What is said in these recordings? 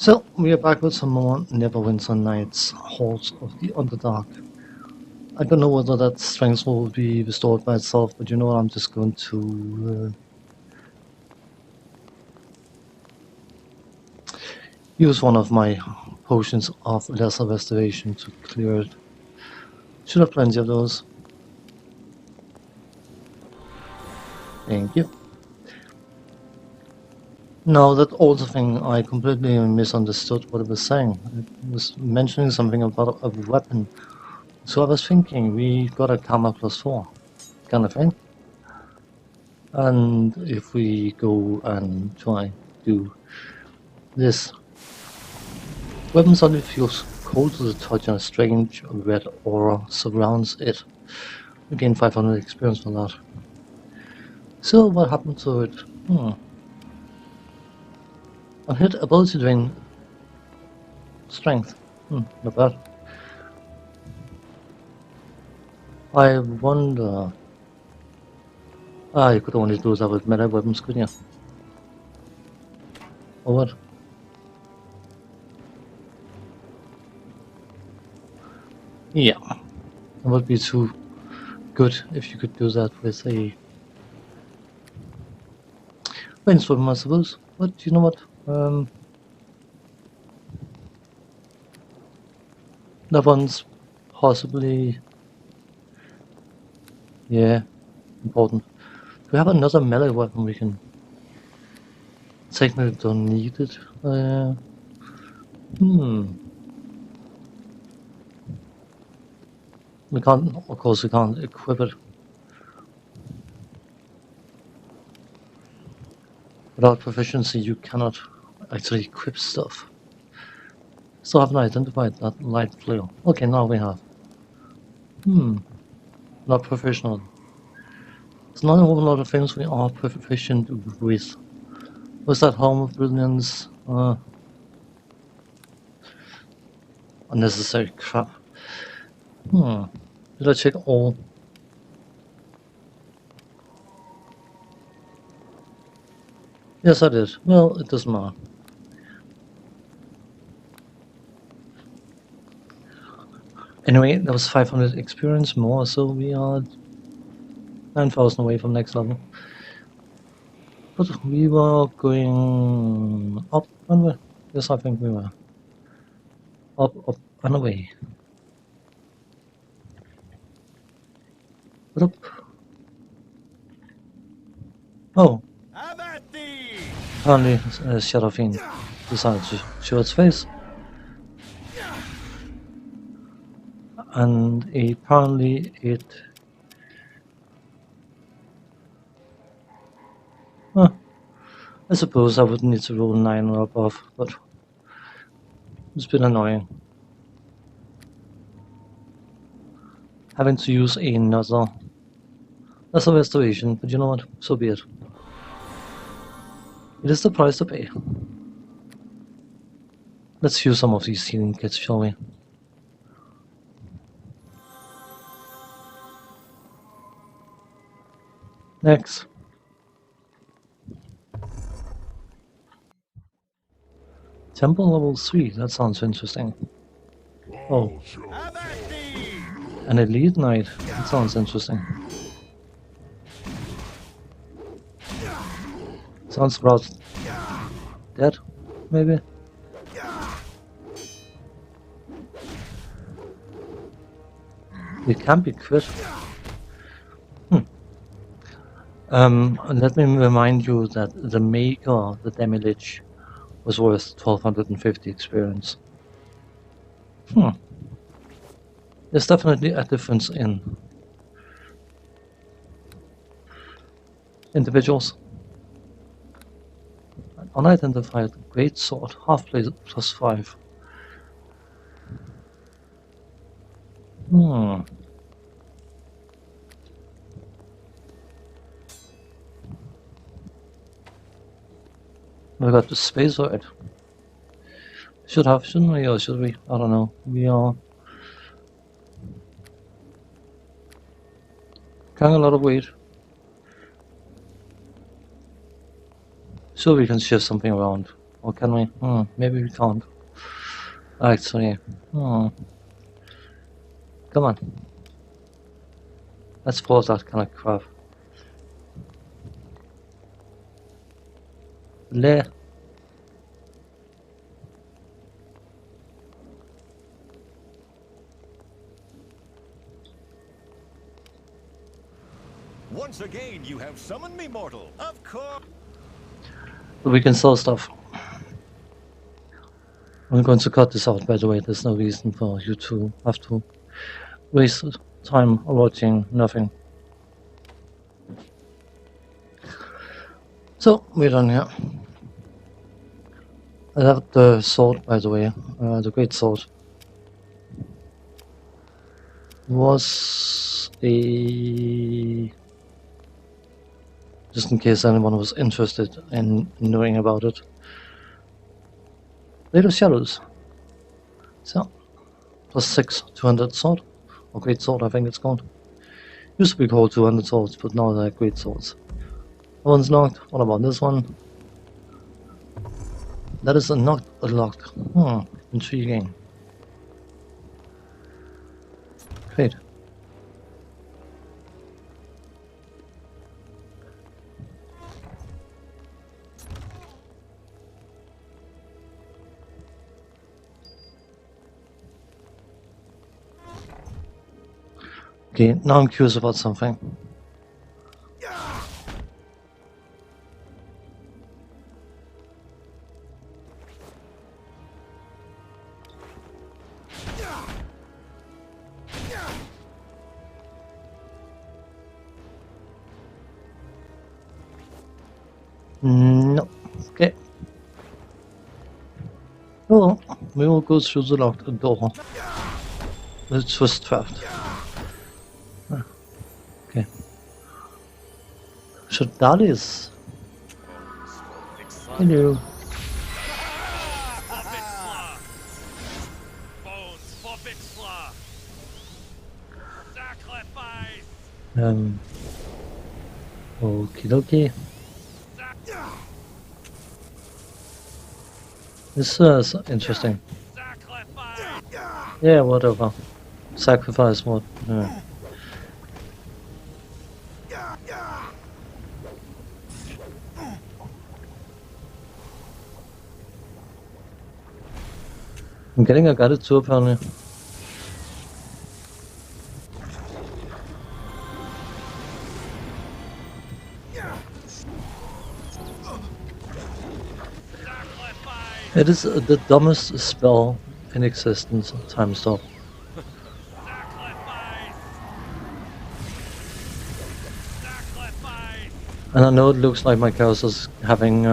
So, we are back with some more Neverwinter Nights, Hordes of the Underdark. I don't know whether that strength will be restored by itself, but you know what, I'm just going to use one of my potions of lesser restoration to clear it. Should have plenty of those. Thank you. Now, that older thing, I completely misunderstood what it was saying. It was mentioning something about a weapon. So I was thinking, we got a karma +4 kind of thing. And if we go and try to this, weapon suddenly feels cold to the touch and a strange red aura surrounds it. We gain 500 experience for that. So what happened to it? On hit, ability drain strength. Not bad. I wonder... you could only do that with melee weapons, couldn't you? Or what? Yeah. It would be too good if you could do that with a ranged weapon, I suppose. But you know what? That one's possibly... yeah, important. We have another melee weapon we can... technically don't need it. We can't, of course we can't equip it. Without proficiency you cannot actually equip stuff. Still haven't identified that light flare. Okay, now we have. Not professional. There's not a whole lot of things we are proficient with. Was that Home of Brilliance? Unnecessary crap. Did I check all? Yes, I did. Well, it doesn't matter. Anyway, that was 500 experience more, so we are 9,000 away from next level. But we were going up, weren't we? Yes, I think we were. Up, and away. But up. Oh. Apparently, Shadow Fiend decided to show its face. And apparently it... I suppose I would need to roll 9 or above, but it's been annoying. Having to use another... that's a restoration, but you know what? So be it. It is the price to pay. Let's use some of these healing kits, shall we? Next. Temple level 3, that sounds interesting. Oh. An elite knight, that sounds interesting. Sounds about dead, maybe? It can be crit. Let me remind you that the maker, the Demi-Lich, was worth 1250 experience. There's definitely a difference in individuals. Unidentified great sword, half plate +5. We got the space right. Should have, shouldn't we, or should we? I don't know. We are carrying a lot of weight. So we can shift something around. Or can we? Maybe we can't. Actually, come on. Let's force that kind of crap. Le. Once again, you have summoned me, mortal. Of course. We can sell stuff. I'm going to cut this out, by the way. There's no reason for you to have to waste time watching nothing. So, we're done here. I have the sword, by the way. The great sword. Was a... Just in case anyone was interested in knowing about it. Blade of Shadows. So, +6, 200 sword. Or great sword, I think it's called. Used to be called 200 swords, but now they're great swords. That one's locked. What about this one? That is not locked. Intriguing. Great. Okay, now I'm curious about something. No. Okay. Well, we will go through the locked door. It was trapped. Okay. Should that is. Hello. Okie dokie. This is interesting. Yeah, whatever. Sacrifice what? Yeah. I'm getting a guided tour apparently. It is the dumbest spell in existence, time stop. And I know it looks like my character's having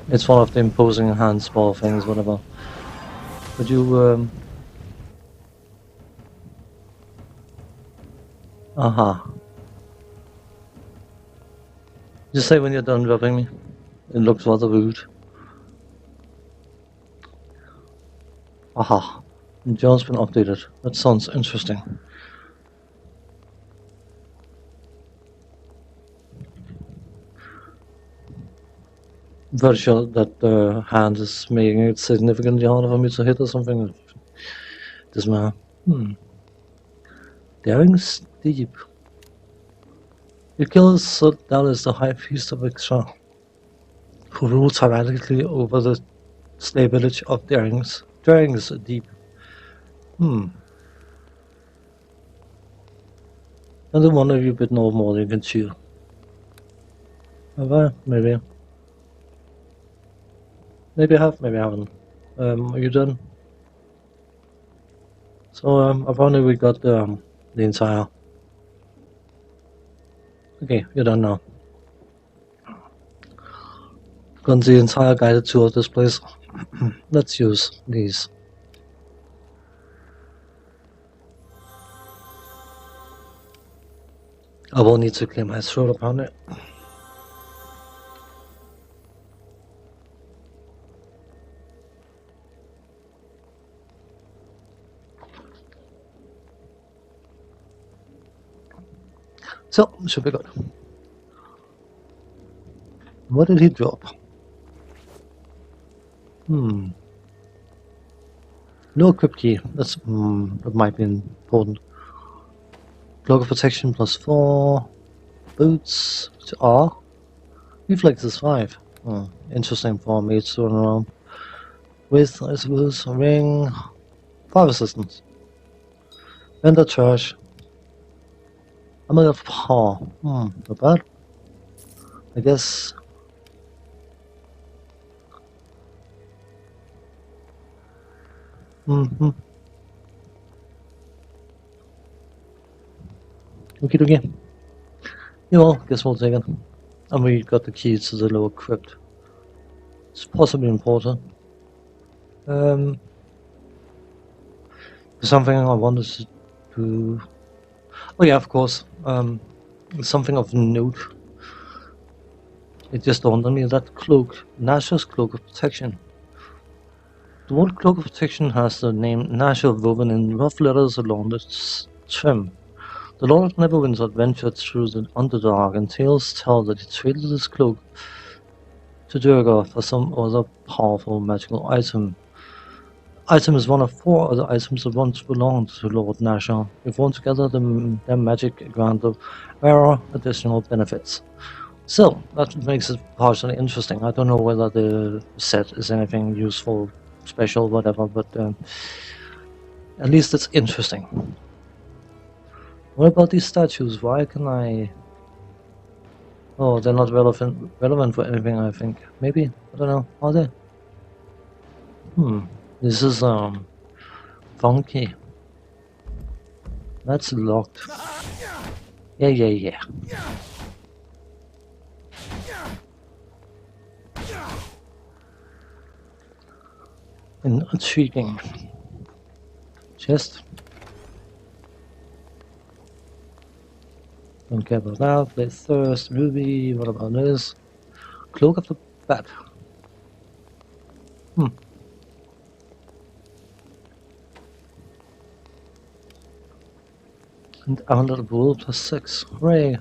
it's one of the imposing hand spell things, whatever. But you aha. Just say when you're done rubbing me. It looks rather rude. Aha. John's been updated. That sounds interesting. Very sure that the hand is making it significantly harder for me to hit or something. Doesn't matter. Daring Steep. Your killer Sultan is the High Priest of Ixra, who ruled tyrannically over the slave village of Darings. Darings Deep. And the one of you bit no more than you can chew. Have I? Maybe. Maybe I have, maybe I haven't. Are you done? So, apparently we got the entire... Okay, you're done now. Got the entire guided tour of this place. Let's use these. I will need to clear my throat upon it. So, should be good. What did he drop? Low equip key. That might be important. Cloak of protection +4. Boots R. Reflex is 5. Interesting for me to run around with, I suppose. Ring. 5 assistance. Vendor charge. Amount of power. Not bad. I guess. Okie dokie. You know, guess we'll take it. And we got the key to the lower crypt. It's possibly important. Something I wanted to do. Oh yeah, of course. Something of note. It just dawned on me that cloak, Nash's cloak of protection. The word cloak of protection has the name Nasha woven in rough letters along its trim. The Lord of Neverwinter adventured through the Underdark, and tales tell that he traded his cloak to Durga for some other powerful magical item. Item is one of 4 other items that once belonged to Lord Nasha. If worn together, their magic granted rare additional benefits. So, that makes it partially interesting. I don't know whether the set is anything useful, special, whatever, but at least it's interesting. What about these statues? Why can I... Oh, they're not relevant for anything, I think. Maybe? I don't know. Are they? This is, funky. That's locked. Yeah. Intriguing. Chest. Don't care about that. Blade Thirst, Ruby. What about this? Cloak of the Bat. And Amulet of Wool +6. Hooray!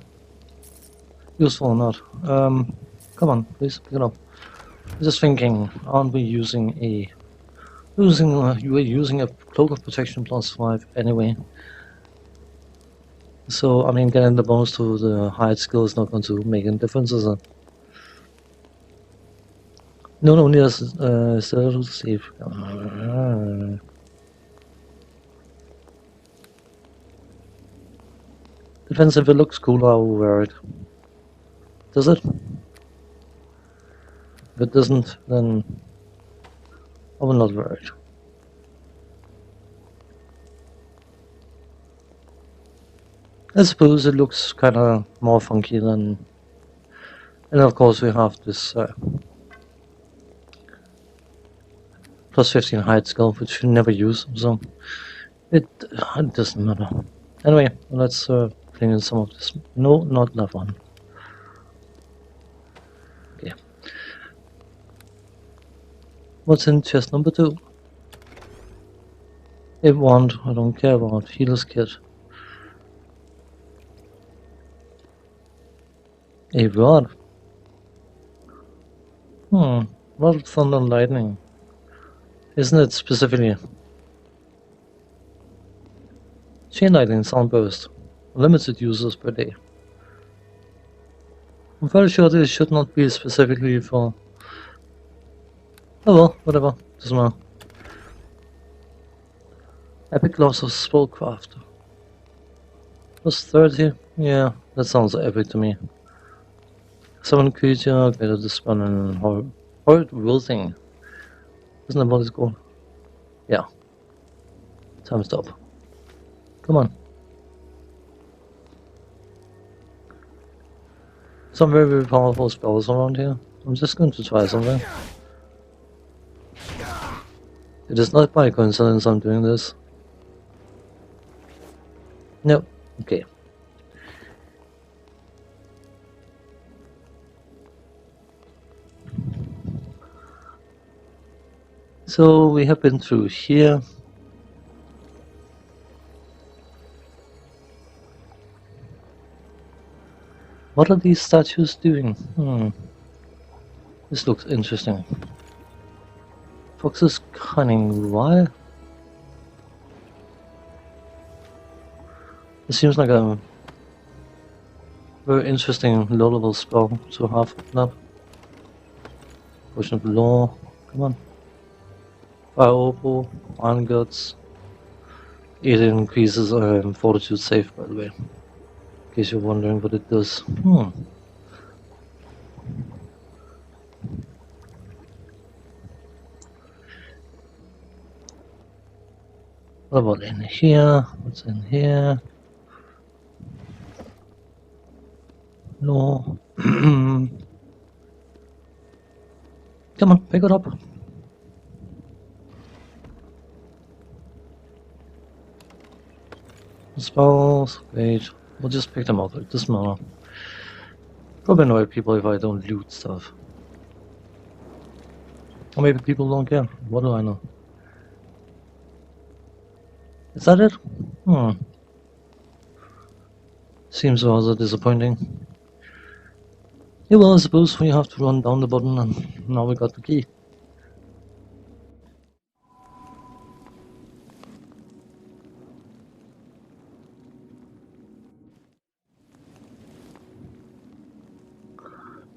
Useful or not. Come on, please pick it up. I'm just thinking, aren't we using a you were using a cloak of protection +5 anyway. So I mean, getting the bonus to the hide skill is not going to make any difference, is it? No, near still safe. Depends if it looks cool, I'll wear it. Does it? If it doesn't, then I will not wear it. I suppose it looks kind of more funky than... And of course we have this +15 hide skill, which we never use, so it doesn't matter. Anyway, let's clean in some of this. No, not that one. Okay. What's in chest number 2? A wand, I don't care about. Healer's kit. A rod. Rod of thunder and lightning. Isn't it specifically? Chain lightning soundburst. Limited users per day. I'm very sure this should not be specifically for... Oh well, whatever. Doesn't matter. Epic loss of spellcraft. +30? Yeah, that sounds epic to me. Summon creature, greater dispel and horrid wilting. Isn't that what it's called? Yeah. Time stop. Come on. Some very powerful spells around here. I'm just going to try something. It is not by coincidence I'm doing this. No. Okay. So we have been through here. What are these statues doing? This looks interesting. Fox's cunning. Why? It seems like a very interesting low-level spell to have that. Potion of Law. Come on. Fire Opal. Iron Guts. It increases Fortitude save, by the way. In case you're wondering what it does. What about in here? What's in here? No. Come on, pick it up. Spells, great. We'll just pick them up. It doesn't matter. Probably annoy people if I don't loot stuff. Or maybe people don't care. What do I know? Is that it? Seems rather disappointing. Yeah, well, I suppose we have to run down the button and now we got the key.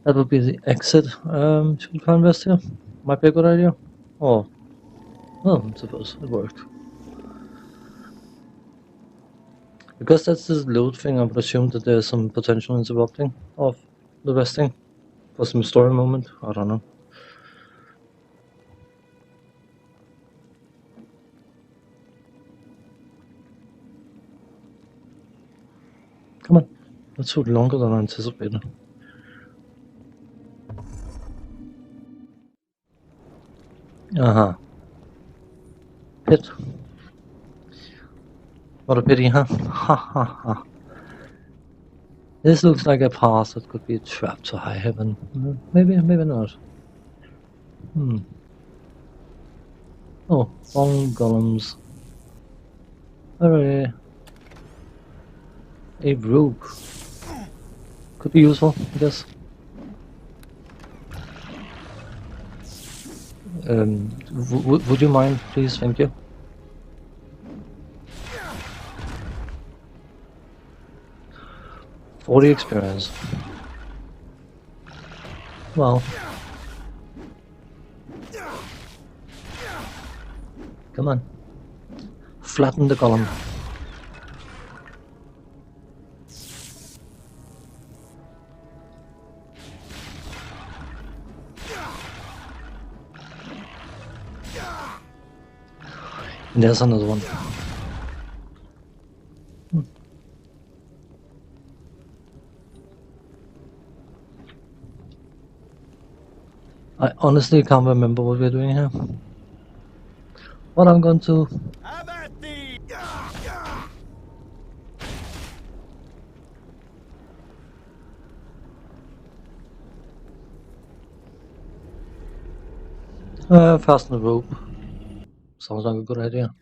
That would be the exit. Should we try and rest here? Might be a good idea. Oh. Well, I suppose it worked. Because that's this load thing, I would assume that there's some potential interrupting of the resting for some story moment. I don't know. Come on. That took longer than I anticipated. Pit. What a pity, huh? Ha ha ha. This looks like a path that could be a trap to high heaven. Maybe, maybe not. Oh, long golems. Hooray. A rope. Could be useful, I guess. Would you mind, please? Thank you. For the experience. Well. Come on. Flatten the column. And there's another one. I honestly can't remember what we're doing here. What I'm going to... fasten the rope. Sounds like a good idea.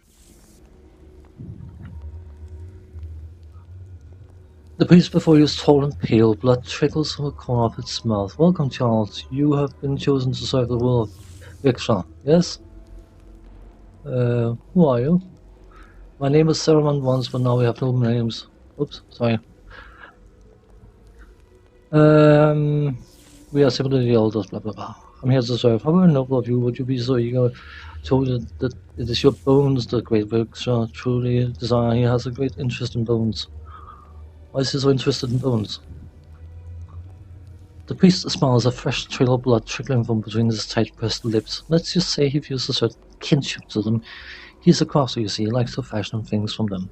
The priest before you is tall and pale, blood trickles from the corner of its mouth. Welcome, Charles. You have been chosen to serve the will of Viksha, yes? Who are you? My name is Saruman once, but now we have no names. Oops, sorry. We are simply the elders, blah blah blah. I'm here to serve. How very noble of you, would you be so eager told that it is your bones that great Viksha truly desire. He has a great interest in bones. Why is he so interested in bones? The priest smiles, a fresh trail of blood trickling from between his tight-pressed lips. Let's just say he feels a certain kinship to them. He's a crafter, you see, he likes to fashion things from them.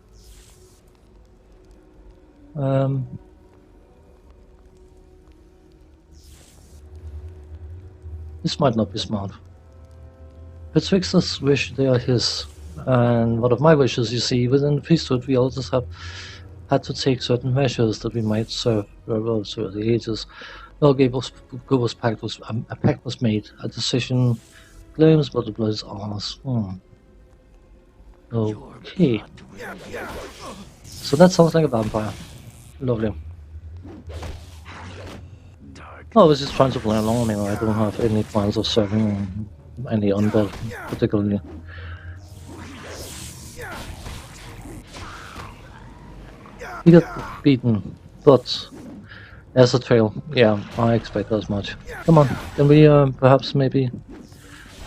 This might not be smart. Betwixt wish they are his, and one of my wishes, you see, within the priesthood we always have had to take certain measures that we might serve very well through the ages. Well, a pact was made, a decision claims, but the blood is ours. Okay. So that sounds like a vampire. Lovely. I was just trying to play along. I mean, I don't have any plans of serving any undead, particularly. You get beaten, but as a trail, yeah, I expect as much. Come on, can we perhaps maybe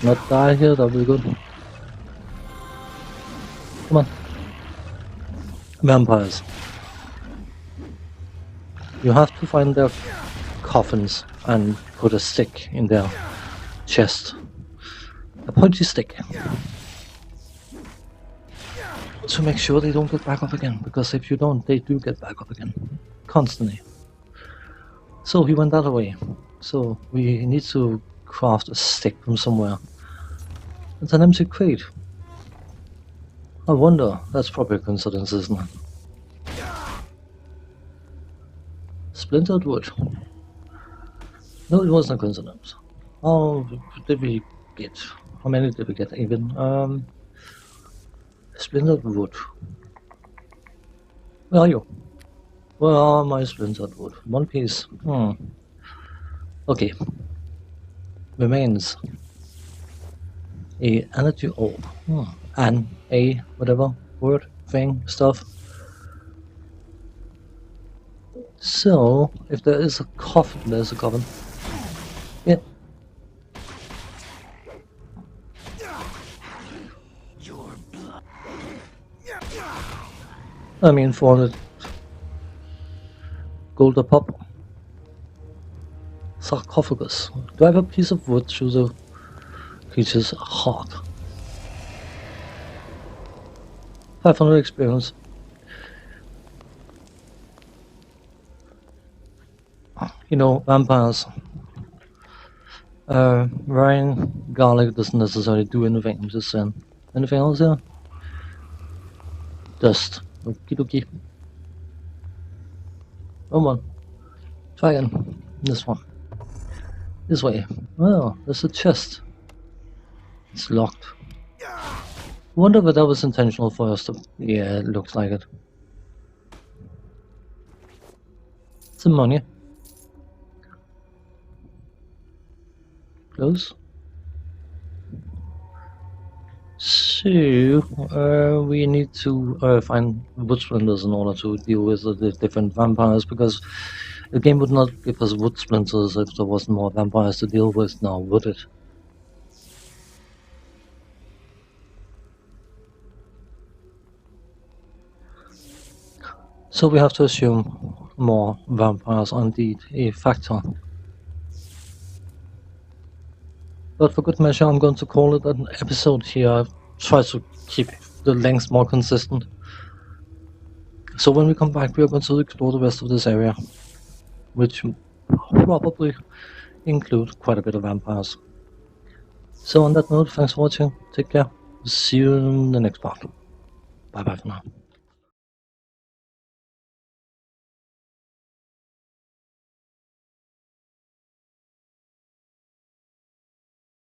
not die here? That would be good. Come on. Vampires. You have to find their coffins and put a stick in their chest. A pointy stick. To make sure they don't get back up again, because if you don't, they do get back up again. Constantly. So he went that way. So we need to craft a stick from somewhere. It's an empty crate. I wonder, that's probably a coincidence, isn't it? Splintered wood. No, it wasn't a coincidence. How did we get? How many did we get even? Splintered wood. Where are you? Where are my splintered wood? One piece. Okay. Remains a energy orb. And a whatever word thing stuff. So if there is a coffin, there's a coffin. Yeah. I mean, 400 gold a pop. Sarcophagus. Do I have a piece of wood through the creature's heart? 500 experience. You know, vampires. Rain garlic doesn't necessarily do anything, I'm just saying. Anything else here? Dust. Okie dokie. Come on. Try again. This one. This way. Oh, there's a chest. It's locked. Wonder if that was intentional for us to... Yeah, it looks like it. Some money. Close. So, we need to find wood splinters in order to deal with the different vampires, because the game would not give us wood splinters if there wasn't more vampires to deal with now, would it? So we have to assume more vampires are indeed a factor. But for good measure, I'm going to call it an episode here. I've tried to keep the length more consistent. So when we come back, we are going to explore the rest of this area, which probably include quite a bit of vampires. So on that note, thanks for watching, take care, see you in the next part. Bye bye for now.